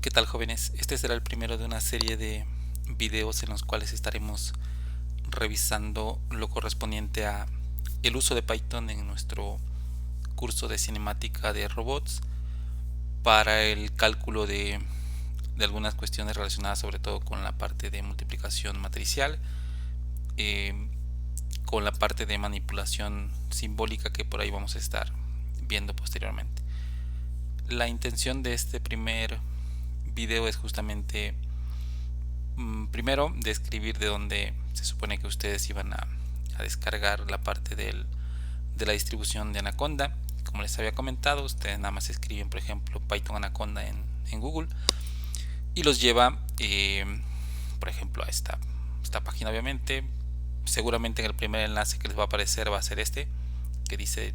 ¿Qué tal, jóvenes? Este será el primero de una serie de videos en los cuales estaremos revisando lo correspondiente a el uso de Python en nuestro curso de cinemática de robots para el cálculo de algunas cuestiones relacionadas sobre todo con la parte de multiplicación matricial, eh, con la parte de manipulación simbólica que por ahí vamos a estar viendo posteriormente. La intención de este primer video es justamente primero describir de dónde se supone que ustedes iban a descargar la parte de la distribución de Anaconda. Como les había comentado, ustedes nada más escriben, por ejemplo, Python Anaconda en Google y los lleva, por ejemplo, a esta página. Obviamente, seguramente en el primer enlace que les va a aparecer va a ser este que dice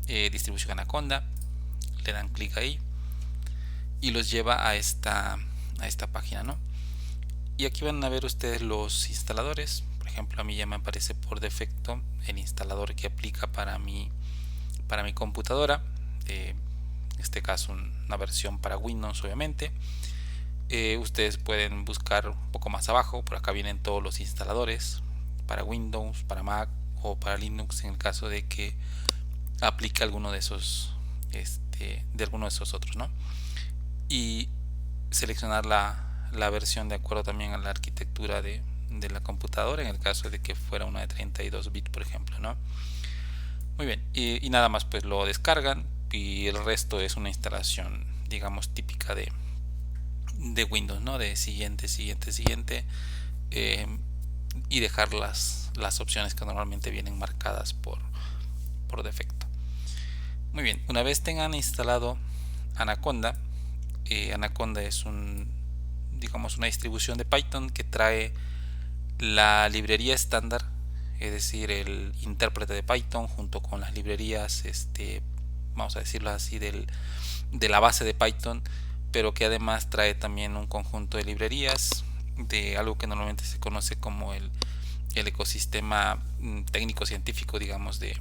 distribución Anaconda. Le dan clic ahí y los lleva a esta página, ¿no? Y aquí van a ver ustedes los instaladores. Por ejemplo, a mí ya me aparece por defecto el instalador que aplica para mi computadora. En este caso una versión para Windows, obviamente. Ustedes pueden buscar un poco más abajo. Por acá vienen todos los instaladores para Windows, para Mac o para Linux en el caso de que aplique alguno de esos, de alguno de esos otros, ¿no? Y seleccionar la versión de acuerdo también a la arquitectura de la computadora en el caso de que fuera una de 32 bits, por ejemplo, ¿no? Muy bien, y nada más pues lo descargan y el resto es una instalación, digamos, típica de Windows, ¿no? De siguiente, siguiente, siguiente, eh, y dejar las opciones que normalmente vienen marcadas por defecto. Muy bien, una vez tengan instalado Anaconda, Anaconda es digamos, una distribución de Python que trae la librería estándar, es decir, el intérprete de Python junto con las librerías, vamos a decirlo así, de la base de Python, pero que además trae también un conjunto de librerías de algo que normalmente se conoce como el ecosistema técnico-científico, digamos, de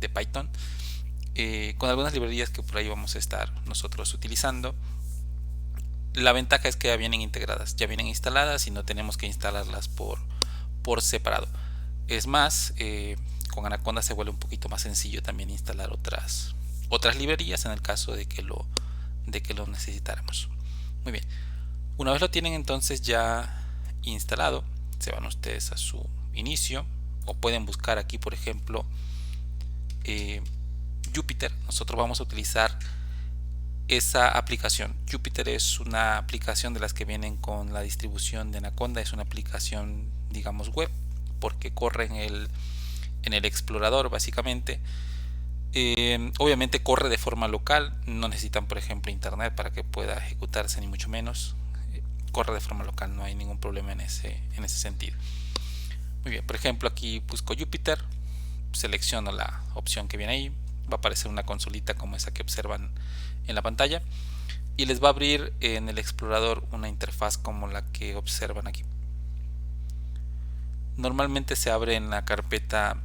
Python, con algunas librerías que por ahí vamos a estar nosotros utilizando. La ventaja es que ya vienen integradas, ya vienen instaladas y no tenemos que instalarlas por separado. Es más, con Anaconda se vuelve un poquito más sencillo también instalar otras librerías en el caso de que lo necesitáramos. Muy bien, una vez lo tienen entonces ya instalado, se van ustedes a su inicio o pueden buscar aquí, por ejemplo, Jupyter. Nosotros vamos a utilizar esa aplicación. Jupyter es una aplicación de las que vienen con la distribución de Anaconda. Es una aplicación, digamos, web, porque corre en el explorador básicamente. Obviamente corre de forma local, no necesitan, por ejemplo, internet para que pueda ejecutarse, ni mucho menos. Corre de forma local, no hay ningún problema en ese sentido. Muy bien, por ejemplo, aquí busco Jupyter, selecciono la opción que viene ahí, va a aparecer una consolita como esa que observan en la pantalla y les va a abrir en el explorador una interfaz como la que observan aquí. Normalmente se abre en la carpeta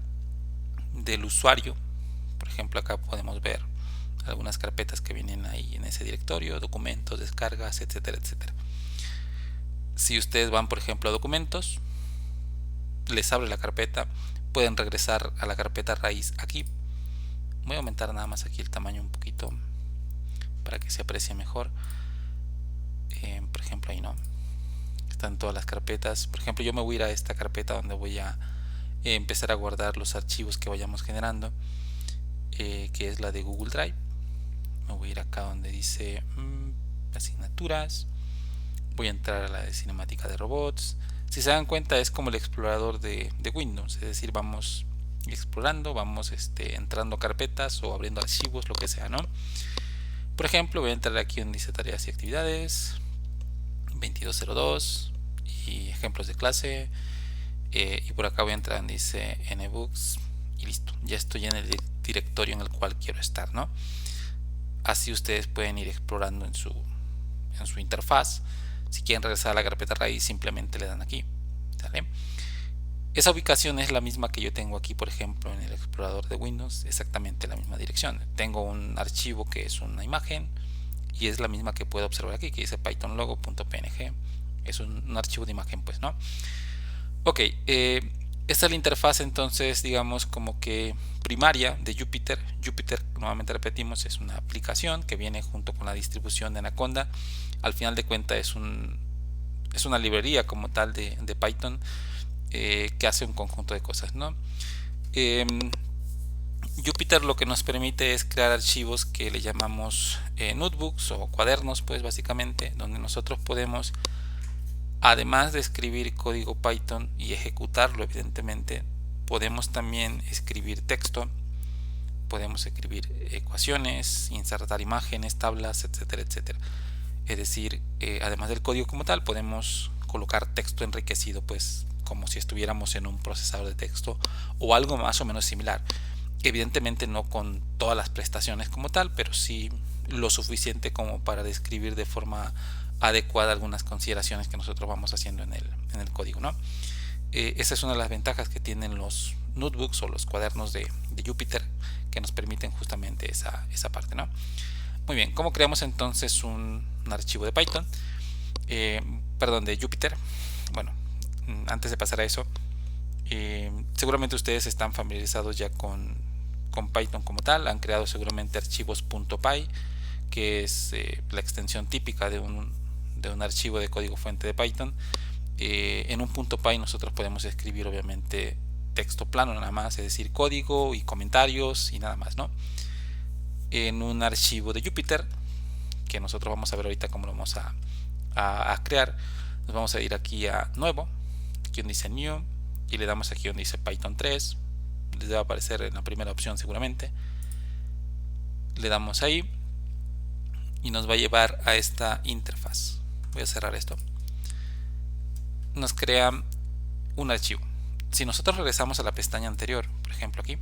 del usuario. Por ejemplo, acá podemos ver algunas carpetas que vienen ahí en ese directorio, documentos, descargas, etcétera, etcétera. Si ustedes van, por ejemplo, a documentos, les abre la carpeta, pueden regresar a la carpeta raíz aquí. Voy a aumentar nada más aquí el tamaño un poquito para que se aprecie mejor. Por ejemplo, ahí no están todas las carpetas. Por ejemplo, yo me voy a ir a esta carpeta donde voy a empezar a guardar los archivos que vayamos generando, que es la de Google Drive. Me voy a ir acá donde dice asignaturas, voy a entrar a la de cinemática de robots. Si se dan cuenta, es como el explorador de Windows, es decir, vamos explorando, vamos entrando a carpetas o abriendo archivos, lo que sea, ¿no? Por ejemplo, voy a entrar aquí donde dice tareas y actividades 2202 y ejemplos de clase, y por acá voy a entrar donde dice nbooks y listo, ya estoy en el directorio en el cual quiero estar, ¿no? Así ustedes pueden ir explorando en su interfaz. Si quieren regresar a la carpeta raíz, simplemente le dan aquí, ¿sale? Esa ubicación es la misma que yo tengo aquí, por ejemplo, en el explorador de Windows, exactamente la misma dirección. Tengo un archivo que es una imagen y es la misma que puedo observar aquí, que dice python logo.png. Es un archivo de imagen, pues, ¿no? Ok, esta es la interfaz, entonces, digamos, como que primaria de Jupyter. Jupyter, nuevamente repetimos, es una aplicación que viene junto con la distribución de Anaconda. Al final de cuentas es una librería como tal de Python, que hace un conjunto de cosas, ¿no? Jupyter lo que nos permite es crear archivos que le llamamos notebooks o cuadernos, pues básicamente, donde nosotros podemos, además de escribir código Python y ejecutarlo, evidentemente, podemos también escribir texto, podemos escribir ecuaciones, insertar imágenes, tablas, etcétera, etcétera. Es decir, además del código como tal, podemos colocar texto enriquecido, pues como si estuviéramos en un procesador de texto o algo más o menos similar. Evidentemente no con todas las prestaciones como tal, pero sí lo suficiente como para describir de forma adecuada algunas consideraciones que nosotros vamos haciendo en el código, ¿no? Esa es una de las ventajas que tienen los notebooks o los cuadernos de Jupyter, que nos permiten justamente esa parte, ¿no? Muy bien, ¿cómo creamos entonces un archivo de Python? Perdón, de Jupyter. Bueno, antes de pasar a eso, seguramente ustedes están familiarizados ya con Python como tal. Han creado seguramente archivos .py, que es la extensión típica de un archivo de código fuente de Python. En un .py nosotros podemos escribir obviamente texto plano nada más, es decir, código y comentarios y nada más, ¿no? En un archivo de Jupyter, que nosotros vamos a ver ahorita cómo lo vamos a crear, nos vamos a ir aquí a nuevo, aquí donde dice new, y le damos aquí donde dice Python 3, les va a aparecer en la primera opción seguramente. Le damos ahí y nos va a llevar a esta interfaz. Voy a cerrar esto. Nos crea un archivo. Si nosotros regresamos a la pestaña anterior, por ejemplo aquí,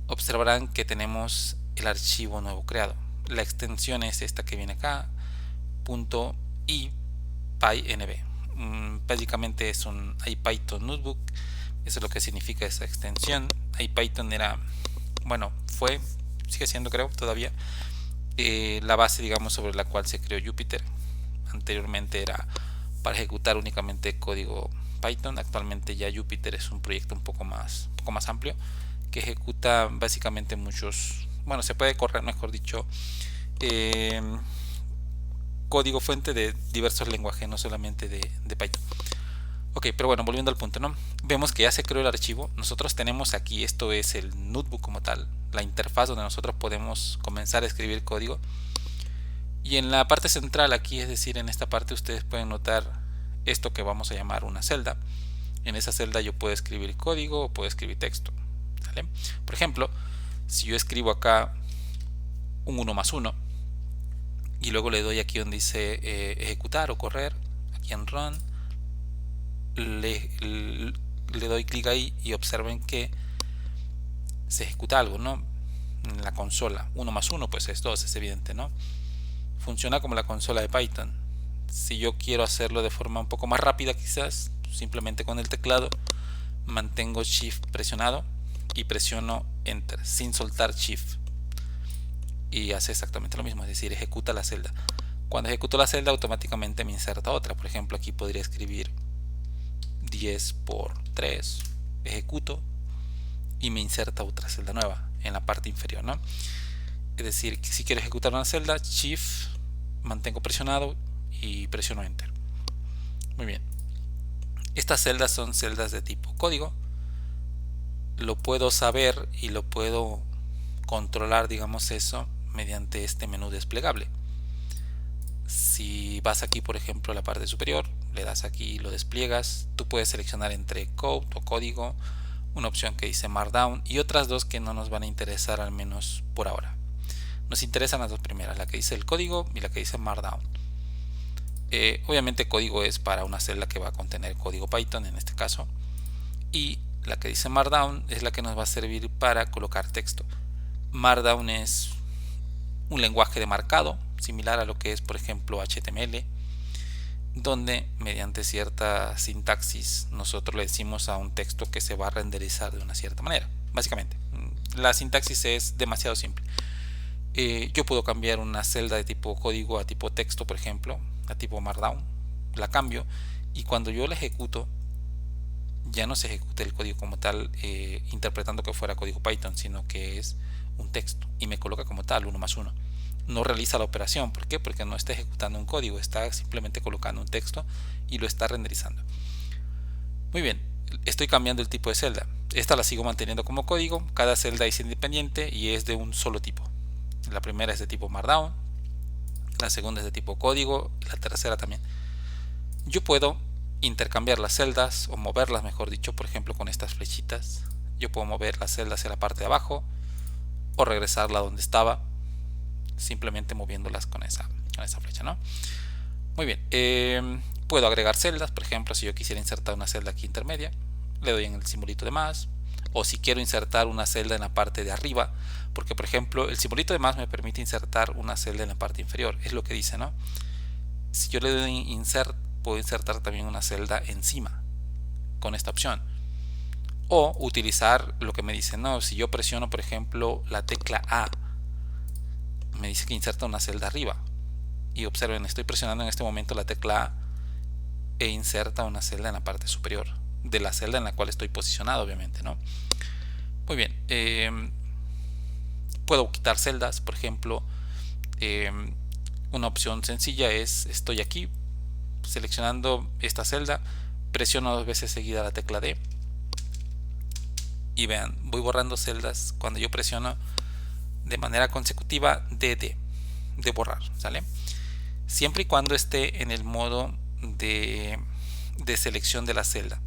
observarán que tenemos el archivo nuevo creado. La extensión es esta que viene acá, .ipynb. Básicamente es un IPython notebook. Eso es lo que significa esa extensión. IPython era, bueno, sigue siendo, creo, todavía la base, digamos, sobre la cual se creó Jupyter. Anteriormente era para ejecutar únicamente código Python. Actualmente ya Jupyter es un proyecto un poco más amplio, que ejecuta básicamente bueno, se puede correr, mejor dicho, código fuente de diversos lenguajes, no solamente de Python. Ok, pero bueno, volviendo al punto, ¿no? Vemos que ya se creó el archivo. Nosotros tenemos aquí, esto es el notebook como tal, la interfaz donde nosotros podemos comenzar a escribir código. Y en la parte central aquí, es decir, en esta parte, ustedes pueden notar esto que vamos a llamar una celda. En esa celda yo puedo escribir código o puedo escribir texto, ¿vale? Por ejemplo, si yo escribo acá un 1 más 1 y luego le doy aquí donde dice ejecutar o correr, aquí en run, le doy clic ahí y observen que se ejecuta algo, ¿no? En la consola. 1 más 1 pues es 2, es evidente, ¿no? Funciona como la consola de Python. Si yo quiero hacerlo de forma un poco más rápida, quizás simplemente con el teclado mantengo Shift presionado y presiono Enter sin soltar Shift y hace exactamente lo mismo, es decir, ejecuta la celda. Cuando ejecuto la celda automáticamente me inserta otra. Por ejemplo, aquí podría escribir 10 por 3, ejecuto y me inserta otra celda nueva en la parte inferior, ¿no? Es decir, que si quiero ejecutar una celda, Shift, mantengo presionado y presiono Enter. Muy bien. Estas celdas son celdas de tipo código. Lo puedo saber y lo puedo controlar, digamos, eso mediante este menú desplegable. Si vas aquí, por ejemplo, a la parte superior, le das aquí y lo despliegas, tú puedes seleccionar entre code o código, una opción que dice Markdown y otras dos que no nos van a interesar, al menos por ahora. Nos interesan las dos primeras, la que dice el código y la que dice Markdown. Obviamente código es para una celda que va a contener código Python en este caso, y la que dice Markdown es la que nos va a servir para colocar texto. Markdown es un lenguaje de marcado similar a lo que es, por ejemplo, HTML, donde mediante cierta sintaxis nosotros le decimos a un texto que se va a renderizar de una cierta manera. Básicamente la sintaxis es demasiado simple. Yo puedo cambiar una celda de tipo código a tipo texto, por ejemplo, a tipo Markdown. La cambio y cuando yo la ejecuto, ya no se ejecuta el código como tal, interpretando que fuera código Python, sino que es un texto y me coloca como tal 1+1. No realiza la operación. ¿Por qué? Porque no está ejecutando un código, está simplemente colocando un texto y lo está renderizando. Muy bien, estoy cambiando el tipo de celda. Esta la sigo manteniendo como código. Cada celda es independiente y es de un solo tipo. La primera es de tipo Markdown, la segunda es de tipo código y la tercera también. Yo puedo intercambiar las celdas o moverlas, mejor dicho, por ejemplo con estas flechitas. Yo puedo mover las celdas hacia la parte de abajo o regresarla donde estaba, simplemente moviéndolas con esa flecha, ¿no? Muy bien, puedo agregar celdas, por ejemplo, si yo quisiera insertar una celda aquí intermedia, le doy en el simbolito de más, o si quiero insertar una celda en la parte de arriba, porque por ejemplo el simbolito de más me permite insertar una celda en la parte inferior, es lo que dice, ¿no? Si yo le doy insert, puedo insertar también una celda encima con esta opción, o utilizar lo que me dice, no, si yo presiono por ejemplo la tecla A, me dice que inserta una celda arriba, y observen, estoy presionando en este momento la tecla A e inserta una celda en la parte superior de la celda en la cual estoy posicionado, obviamente, ¿no? Muy bien, puedo quitar celdas, por ejemplo, una opción sencilla es, estoy aquí seleccionando esta celda, presiono 2 veces seguida la tecla D y vean, voy borrando celdas cuando yo presiono de manera consecutiva de borrar, ¿sale? Siempre y cuando esté en el modo de selección de la celda.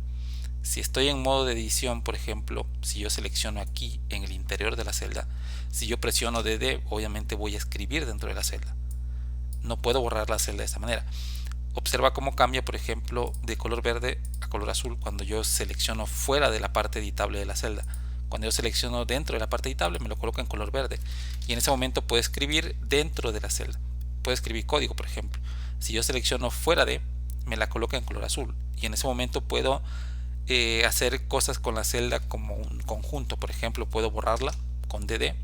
Si estoy en modo de edición, por ejemplo, si yo selecciono aquí en el interior de la celda, si yo presiono DD, obviamente voy a escribir dentro de la celda. No puedo borrar la celda de esta manera. Observa cómo cambia, por ejemplo, de color verde a color azul cuando yo selecciono fuera de la parte editable de la celda. Cuando yo selecciono dentro de la parte editable, me lo coloca en color verde. Y en ese momento puedo escribir dentro de la celda. Puedo escribir código, por ejemplo. Si yo selecciono fuera de, me la coloca en color azul. Y en ese momento puedo hacer cosas con la celda como un conjunto. Por ejemplo, puedo borrarla con DD,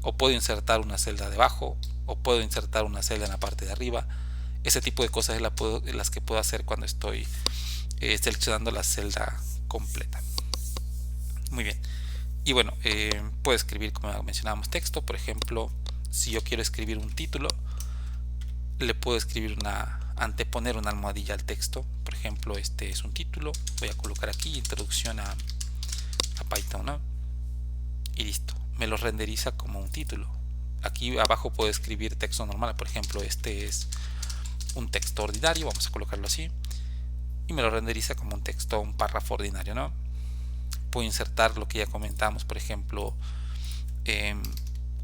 o puedo insertar una celda debajo, o puedo insertar una celda en la parte de arriba. Ese tipo de cosas es las que puedo hacer cuando estoy seleccionando la celda completa. Muy bien. Y bueno, puedo escribir, como mencionábamos, texto. Por ejemplo, si yo quiero escribir un título, le puedo escribir anteponer una almohadilla al texto. Por ejemplo, este es un título, voy a colocar aquí introducción a Python, ¿no? Y listo, me lo renderiza como un título. Aquí abajo puedo escribir texto normal, por ejemplo, este es un texto ordinario, vamos a colocarlo así, y me lo renderiza como un texto, un párrafo ordinario, ¿no? Puedo insertar lo que ya comentamos, por ejemplo,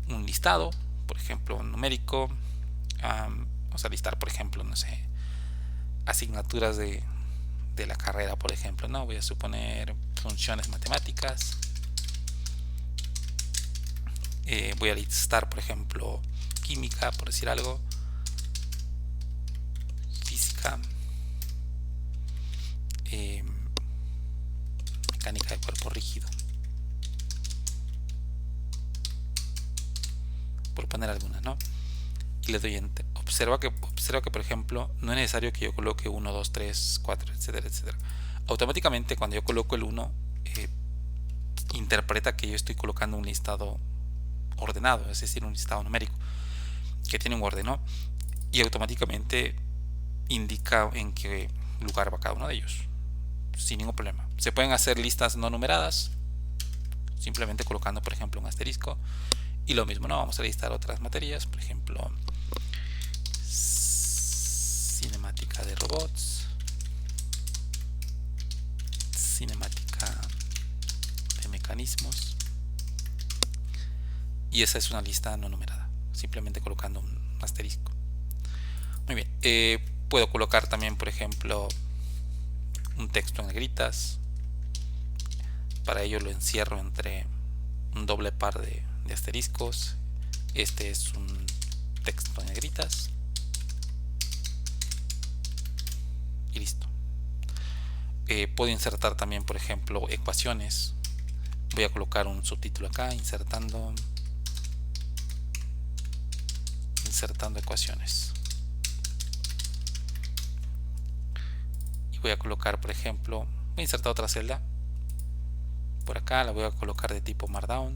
un listado, por ejemplo, un numérico. Vamos a listar, por ejemplo, no sé, asignaturas de la carrera, por ejemplo, ¿no? Voy a suponer funciones matemáticas. Voy a listar, por ejemplo, química, por decir algo, física, mecánica de cuerpo rígido, por poner alguna, ¿no? Y le doy enter. Observa que por ejemplo no es necesario que yo coloque 1, 2, 3, 4, etcétera, etcétera. Automáticamente cuando yo coloco el 1 interpreta que yo estoy colocando un listado ordenado, es decir, un listado numérico que tiene un orden, ¿no? Y automáticamente indica en qué lugar va cada uno de ellos sin ningún problema. Se pueden hacer listas no numeradas simplemente colocando, por ejemplo, un asterisco. Y lo mismo, no, vamos a listar otras materias, por ejemplo, cinemática de robots, cinemática de mecanismos, y esa es una lista no numerada, simplemente colocando un asterisco. Muy bien, puedo colocar también, por ejemplo, un texto en negritas. Para ello lo encierro entre un doble par de asteriscos. Este es un texto en negritas y listo. Puedo insertar también, por ejemplo, ecuaciones. Voy a colocar un subtítulo acá, insertando insertando ecuaciones. Y voy a colocar, por ejemplo, voy a insertar otra celda. Por acá la voy a colocar de tipo Markdown.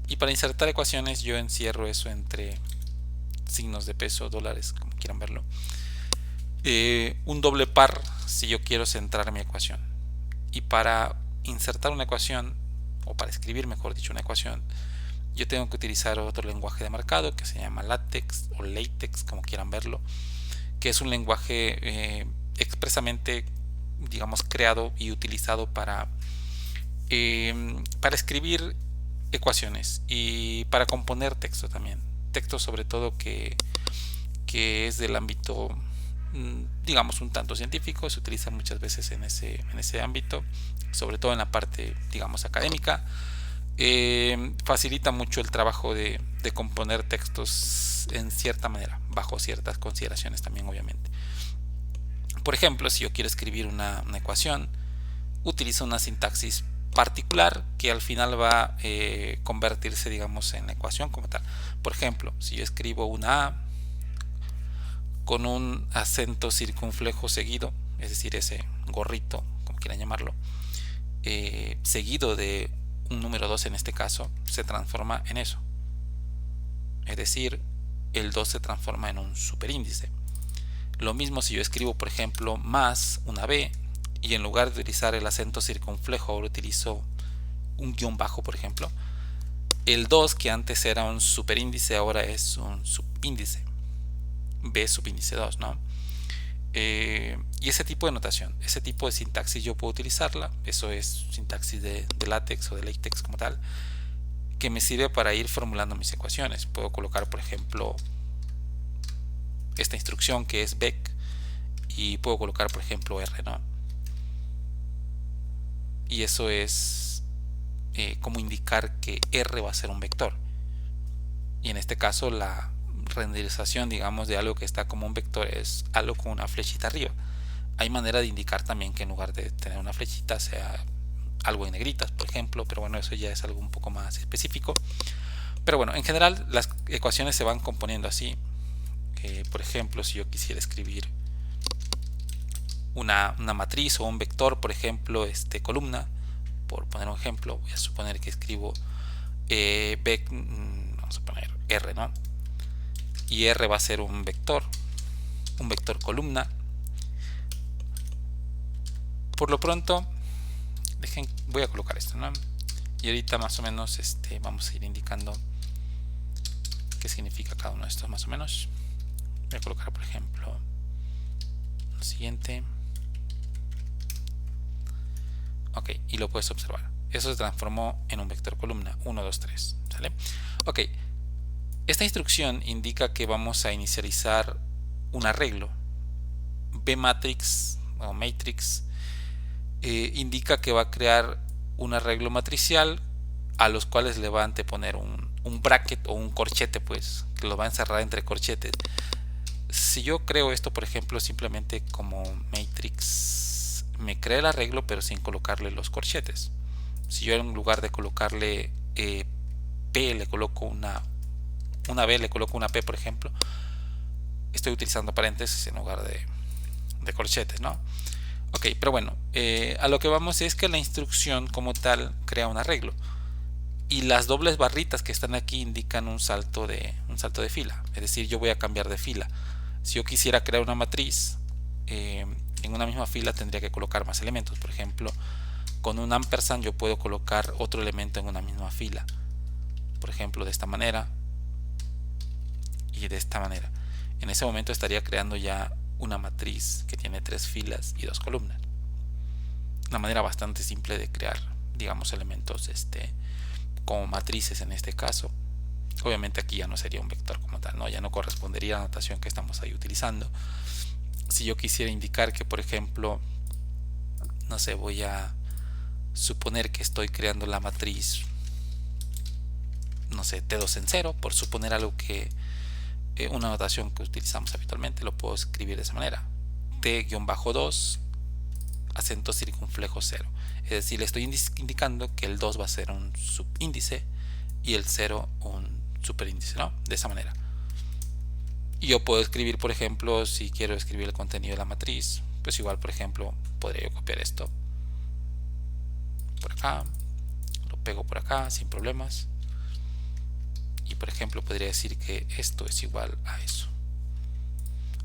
Y para insertar ecuaciones yo encierro eso entre signos de peso, dólares, como quieran verlo. Un doble par si yo quiero centrar mi ecuación. Y para insertar una ecuación, o para escribir mejor dicho una ecuación, yo tengo que utilizar otro lenguaje de marcado que se llama LaTeX o LaTeX, como quieran verlo, que es un lenguaje expresamente, digamos, creado y utilizado para escribir ecuaciones y para componer texto también. Texto sobre todo que es del ámbito, digamos, un tanto científico. Se utiliza muchas veces en ese ámbito, sobre todo en la parte, digamos, académica. Facilita mucho el trabajo de componer textos en cierta manera, bajo ciertas consideraciones también, obviamente. Por ejemplo, si yo quiero escribir una ecuación, utilizo una sintaxis particular que al final va a convertirse, digamos, en la ecuación como tal. Por ejemplo, si yo escribo una A con un acento circunflejo seguido, es decir, ese gorrito, como quieran llamarlo, seguido de un número 2 en este caso, se transforma en eso. Es decir, el 2 se transforma en un superíndice. Lo mismo si yo escribo, por ejemplo, más una B, y en lugar de utilizar el acento circunflejo ahora utilizo un guión bajo, por ejemplo, el 2 que antes era un superíndice ahora es un subíndice, B subíndice 2, ¿no? Y ese tipo de notación, ese tipo de sintaxis yo puedo utilizarla. Eso es sintaxis de LaTeX o de LaTeX como tal, que me sirve para ir formulando mis ecuaciones. Puedo colocar, por ejemplo, esta instrucción que es bec, y puedo colocar, por ejemplo, R, ¿no? Y eso es como indicar que R va a ser un vector. Y en este caso la renderización, digamos, de algo que está como un vector es algo con una flechita arriba. Hay manera de indicar también que en lugar de tener una flechita sea algo en negritas, por ejemplo, pero bueno, eso ya es algo un poco más específico. Pero bueno, en general las ecuaciones se van componiendo así. Por ejemplo, si yo quisiera escribir una matriz o un vector, por ejemplo, columna, por poner un ejemplo, voy a suponer que escribo vamos a poner R, ¿no? Y R va a ser un vector columna. Por lo pronto, voy a colocar esto, ¿no? Y ahorita más o menos vamos a ir indicando qué significa cada uno de estos más o menos. Voy a colocar, por ejemplo, lo siguiente. Ok, y lo puedes observar. Eso se transformó en un vector columna 1, 2, 3. ¿Sale? Ok, esta instrucción indica que vamos a inicializar un arreglo. Bmatrix o matrix indica que va a crear un arreglo matricial a los cuales le va a anteponer un bracket o un corchete, pues, que lo va a encerrar entre corchetes. Si yo creo esto, por ejemplo, simplemente como matrix, me crea el arreglo pero sin colocarle los corchetes. Si yo en lugar de colocarle P le coloco una B, le coloco una P, por ejemplo, estoy utilizando paréntesis en lugar de corchetes, ¿no? Ok, pero bueno, a lo que vamos es que la instrucción como tal crea un arreglo. Y las dobles barritas que están aquí indican un salto de fila. Es decir, yo voy a cambiar de fila. Si yo quisiera crear una matriz, en una misma fila tendría que colocar más elementos. Por ejemplo, con un ampersand yo puedo colocar otro elemento en una misma fila. Por ejemplo, de esta manera y de esta manera. En ese momento estaría creando ya una matriz que tiene 3 filas y 2 columnas. Una manera bastante simple de crear, digamos, elementos como matrices en este caso. Obviamente aquí ya no sería un vector como tal, ¿no? Ya no correspondería a la notación que estamos ahí utilizando. Si yo quisiera indicar que, por ejemplo, no sé, voy a suponer que estoy creando la matriz, no sé, T2 en 0, por suponer algo que una notación que utilizamos habitualmente, lo puedo escribir de esa manera: T-2 acento circunflejo 0. Es decir, le estoy indicando que el 2 va a ser un subíndice y el 0 un superíndice, ¿no? De esa manera. Y yo puedo escribir, por ejemplo, si quiero escribir el contenido de la matriz, pues igual, por ejemplo, podría yo copiar esto por acá, lo pego por acá sin problemas. Y por ejemplo podría decir que esto es igual a eso.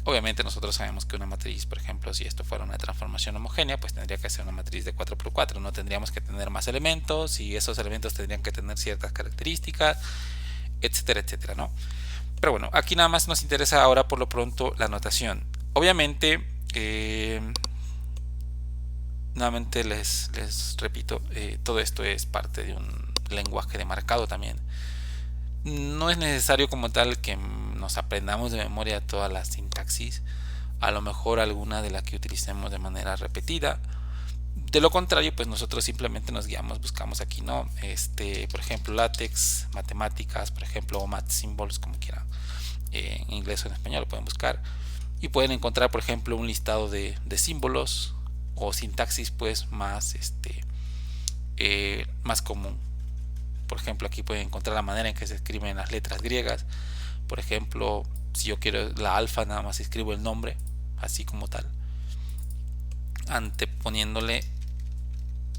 Obviamente nosotros sabemos que una matriz, por ejemplo, si esto fuera una transformación homogénea, pues tendría que ser una matriz de 4×4. No tendríamos que tener más elementos y esos elementos tendrían que tener ciertas características, etcétera, etcétera, ¿no? Pero bueno, aquí nada más nos interesa ahora por lo pronto la notación. Obviamente, nuevamente les repito, todo esto es parte de un lenguaje de marcado también. No es necesario como tal que nos aprendamos de memoria toda la sintaxis, a lo mejor alguna de la que utilicemos de manera repetida. De lo contrario, pues nosotros simplemente nos guiamos, buscamos aquí, ¿no? Por ejemplo, LaTeX, matemáticas, por ejemplo, o math symbols, como quieran, en inglés o en español lo pueden buscar y pueden encontrar, por ejemplo, un listado de símbolos o sintaxis, pues más más común. Por ejemplo, aquí pueden encontrar la manera en que se escriben las letras griegas. Por ejemplo, si yo quiero la alfa, nada más escribo el nombre así como tal, anteponiéndole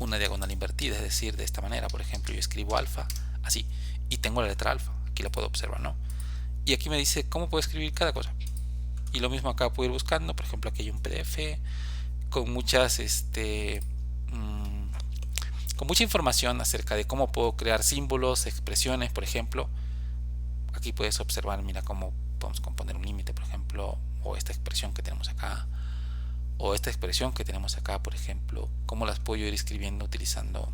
una diagonal invertida, es decir, de esta manera. Por ejemplo, yo escribo alfa así y tengo la letra alfa, aquí la puedo observar, ¿no? Y aquí me dice cómo puedo escribir cada cosa. Y lo mismo acá puedo ir buscando. Por ejemplo, aquí hay un PDF con muchas con mucha información acerca de cómo puedo crear símbolos, expresiones. Por ejemplo, aquí puedes observar, mira cómo podemos componer un límite, por ejemplo, o esta expresión que tenemos acá, o esta expresión que tenemos acá, por ejemplo, cómo las puedo ir escribiendo utilizando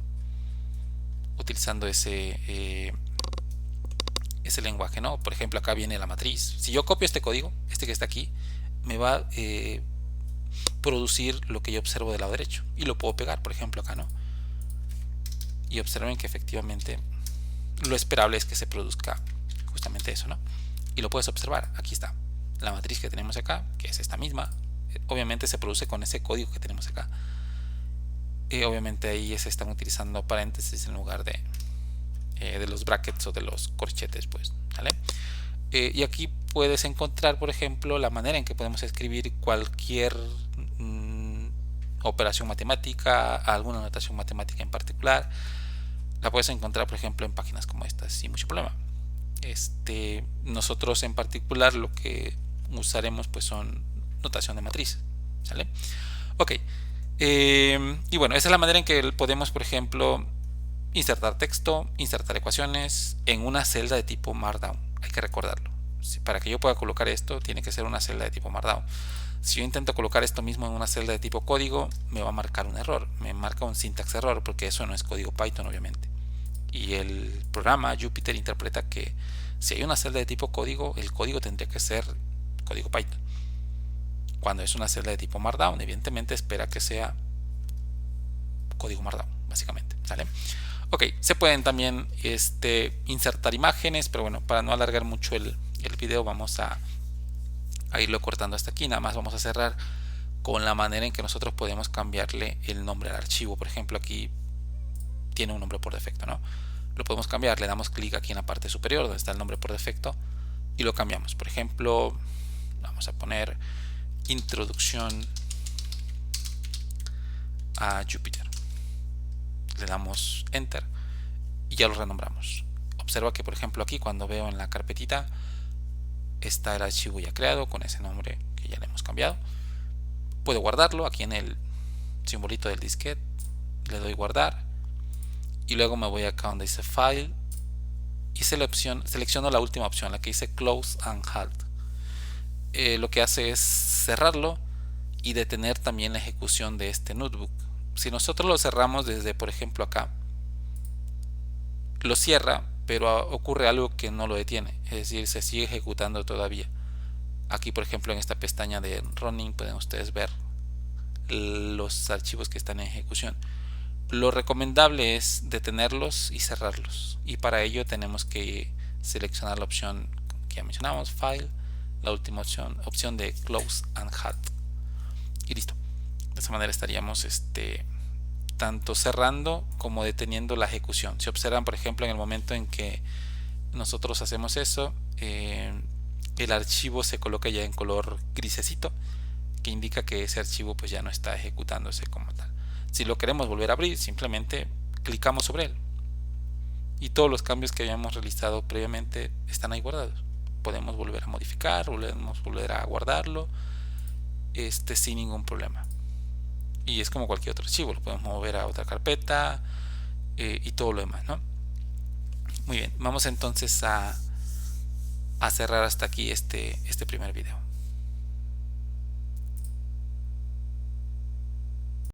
ese lenguaje, ¿no? Por ejemplo, acá viene la matriz. Si yo copio este código, este que está aquí, me va a producir lo que yo observo del lado derecho y lo puedo pegar, por ejemplo, acá, ¿no? Y observen que efectivamente lo esperable es que se produzca justamente eso, ¿no? Y lo puedes observar, aquí está la matriz que tenemos acá, que es esta misma. Obviamente se produce con ese código que tenemos acá. Obviamente ahí se están utilizando paréntesis en lugar de los brackets o de los corchetes, pues, ¿vale? Y aquí puedes encontrar, por ejemplo, la manera en que podemos escribir cualquier operación matemática, alguna notación matemática en particular. La puedes encontrar, por ejemplo, en páginas como estas sin mucho problema. Nosotros en particular lo que usaremos pues son notación de matriz, ¿sale? Ok. Y bueno, esa es la manera en que podemos, por ejemplo, insertar texto, insertar ecuaciones en una celda de tipo Markdown. Hay que recordarlo. Para que yo pueda colocar esto, tiene que ser una celda de tipo Markdown. Si yo intento colocar esto mismo en una celda de tipo código, me va a marcar un error. Me marca un syntax error porque eso no es código Python, obviamente. Y el programa Jupyter interpreta que si hay una celda de tipo código, el código tendría que ser código Python. Cuando es una celda de tipo Markdown, evidentemente espera que sea código Markdown, básicamente, ¿sale? Ok, se pueden también insertar imágenes, pero bueno, para no alargar mucho el video, vamos a irlo cortando hasta aquí. Nada más vamos a cerrar con la manera en que nosotros podemos cambiarle el nombre al archivo. Por ejemplo, aquí tiene un nombre por defecto, ¿no? Lo podemos cambiar, le damos clic aquí en la parte superior donde está el nombre por defecto y lo cambiamos. Por ejemplo, vamos a poner introducción a Jupyter. Le damos enter y ya lo renombramos. Observa que, por ejemplo, aquí cuando veo en la carpetita está el archivo ya creado con ese nombre que ya le hemos cambiado. Puedo guardarlo aquí en el simbolito del disquete, le doy guardar y luego me voy acá donde dice file y selecciono la última opción, la que dice close and halt. Lo que hace es cerrarlo y detener también la ejecución de este notebook. Si nosotros lo cerramos desde, por ejemplo, acá, lo cierra, pero ocurre algo que no lo detiene, es decir, se sigue ejecutando todavía. Aquí, por ejemplo, en esta pestaña de running pueden ustedes ver los archivos que están en ejecución. Lo recomendable es detenerlos y cerrarlos, y para ello tenemos que seleccionar la opción que ya mencionamos, file, la última opción de close and halt, y listo. De esa manera estaríamos tanto cerrando como deteniendo la ejecución. Si observan, por ejemplo, en el momento en que nosotros hacemos eso, el archivo se coloca ya en color grisecito, que indica que ese archivo pues ya no está ejecutándose como tal. Si lo queremos volver a abrir, simplemente clicamos sobre él y todos los cambios que habíamos realizado previamente están ahí guardados. Podemos volver a modificar, podemos volver a guardarlo sin ningún problema. Y es como cualquier otro archivo, lo podemos mover a otra carpeta y todo lo demás, ¿no? Muy bien, vamos entonces a cerrar hasta aquí este primer video.